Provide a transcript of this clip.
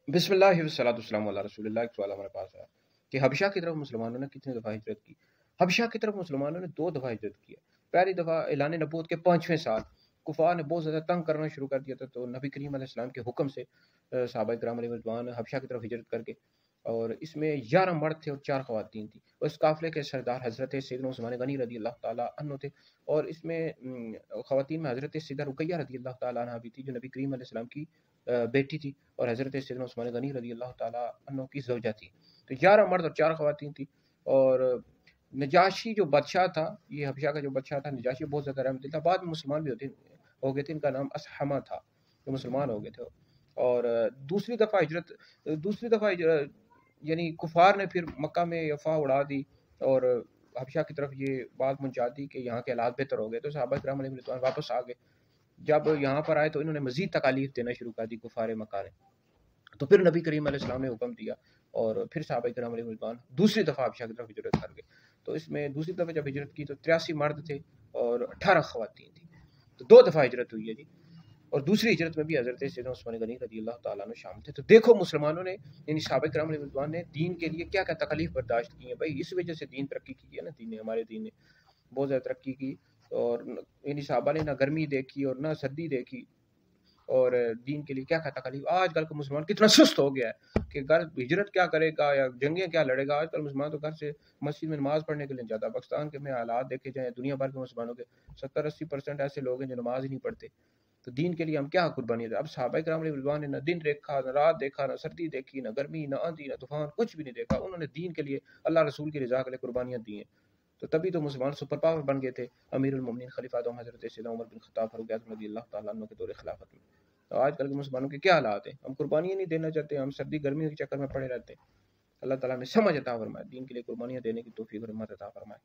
بسم اللہ والصلاۃ والسلام علی رسول اللہ۔ ایک سوال ہمارے پاس ہے کہ حبشہ کی طرف مسلمانوں نے کتنی دفعہ ہجرت کی؟ حبشہ کی طرف مسلمانوں نے 2 دفعہ ہجرت کی ہے۔ پہلی دفعہ اعلان نبوت کے 5ویں سال کفار نے بہت زیادہ تنگ کرنا شروع کر دیا تھا، تو نبی کریم علیہ السلام کے حکم سے صحابہ کرام علیہ رضوان حبشہ کی طرف ہجرت کر کے، اور اس میں 11 مرد تھے اور 4 خواتین تھیں، اور اس قافلے کے سردار حضرت سیدنا عثمان غنی رضی اللہ تعالیٰ عنہ تھے، اور اس میں خواتین میں حضرت سیدہ رقیہ رضی اللہ تعالیٰ عنہ بھی تھی، جو نبی کریم علیہ السلام کی بیٹی تھی، اور حضرت سیدنا عثمان غنی رضی اللہ تعالیٰ عنہ کی زوجہ تھی۔ تو 11 مرد اور 4 خواتین تھی۔ اور نجاشی جو بادشاہ تھا، یہ حبشہ کا جو بادشاہ تھا نجاشی، بہت زیادہ رحمت تھا، بعد میں مسلمان بھی ہو گئے تھے، ان کا نام اسحمہ تھا، جو مسلمان ہو گئے تھے۔ اور دوسری دفعہ یعنی کفار نے پھر مکہ میں افواہ اڑا دی اور حبشہ کی طرف یہ بات پہنچا دی کہ یہاں کے حالات بہتر ہو گئے، تو صحابہ کرام علیہ رضوان واپس آ گئے۔ جب یہاں پر آئے تو انہوں نے مزید تکالیف دینا شروع کر دی کفار مکہ نے، تو پھر نبی کریم علیہ السلام نے حکم دیا، اور پھر صحابہ کرام علیہ رضوان دوسری دفعہ حبشہ کی طرف ہجرت کر گئے۔ تو اس میں دوسری دفعہ جب ہجرت کی تو 83 مرد تھے اور 18 خواتین تھیں، تو 2 دفعہ ہجرت ہوئی ہے جی۔ اور دوسری ہجرت میں بھی حضرت سیدنا عثمان غنی رضی اللہ تعالیٰ عنہ شامل تھے۔ تو دیکھو مسلمانوں نے، یعنی صحابہ کرام علیہ رضوان نے دین کے لیے کیا کیا تکالیف برداشت کی ہیں بھائی، اس وجہ سے دین ترقی کی ہے نا، ہمارے دین نے بہت زیادہ ترقی کی، اور یعنی صحابہ نے نہ گرمی دیکھی اور نہ سردی دیکھی، اور دین کے لیے کیا کیا تکالیف۔ آج کل کا مسلمان کتنا سست ہو گیا ہے کہ گھر ہجرت کیا کرے گا یا جنگیں کیا لڑے گا۔ آج کل مسلمان تو گھر سے مسجد میں نماز پڑھنے کے لیے جاتا۔ پاکستان کے میں حالات دیکھے جائیں، دنیا بھر کے مسلمانوں کے 70-80% ایسے لوگ ہیں جو نماز ہی نہیں پڑھتے۔ تو دین کے لیے ہم کیا قربانی دیں؟ اب صحابہ کرام علیہ رضوان نے نہ دن دیکھا، نہ رات دیکھا، نہ سردی دیکھی، نہ گرمی، نہ آندھی، نہ طوفان، کچھ بھی نہیں دیکھا۔ انہوں نے دین کے لیے، اللہ رسول کی رضا کے لیے قربانیاں دی ہیں۔ تو تبھی تو مسلمان سپر پاور بن گئے تھے، امیر المومنین خلیفہ دوم حضرت سیدنا عمر بن خطاب فاروق اعظم رضی اللہ تعالیٰ عنہ کے دور خلافت میں۔ تو آج کل کے مسلمانوں کے کیا حالات ہیں؟ ہم قربانیاں نہیں دینا چاہتے، ہم سردی گرمی کے چکر میں پڑے رہتے ہیں۔ اللہ تعالیٰ نے سمجھ عطا فرمائے، دین کے لیے قربانیاں دینے کی توفیق اور ہمت عطا فرمائے۔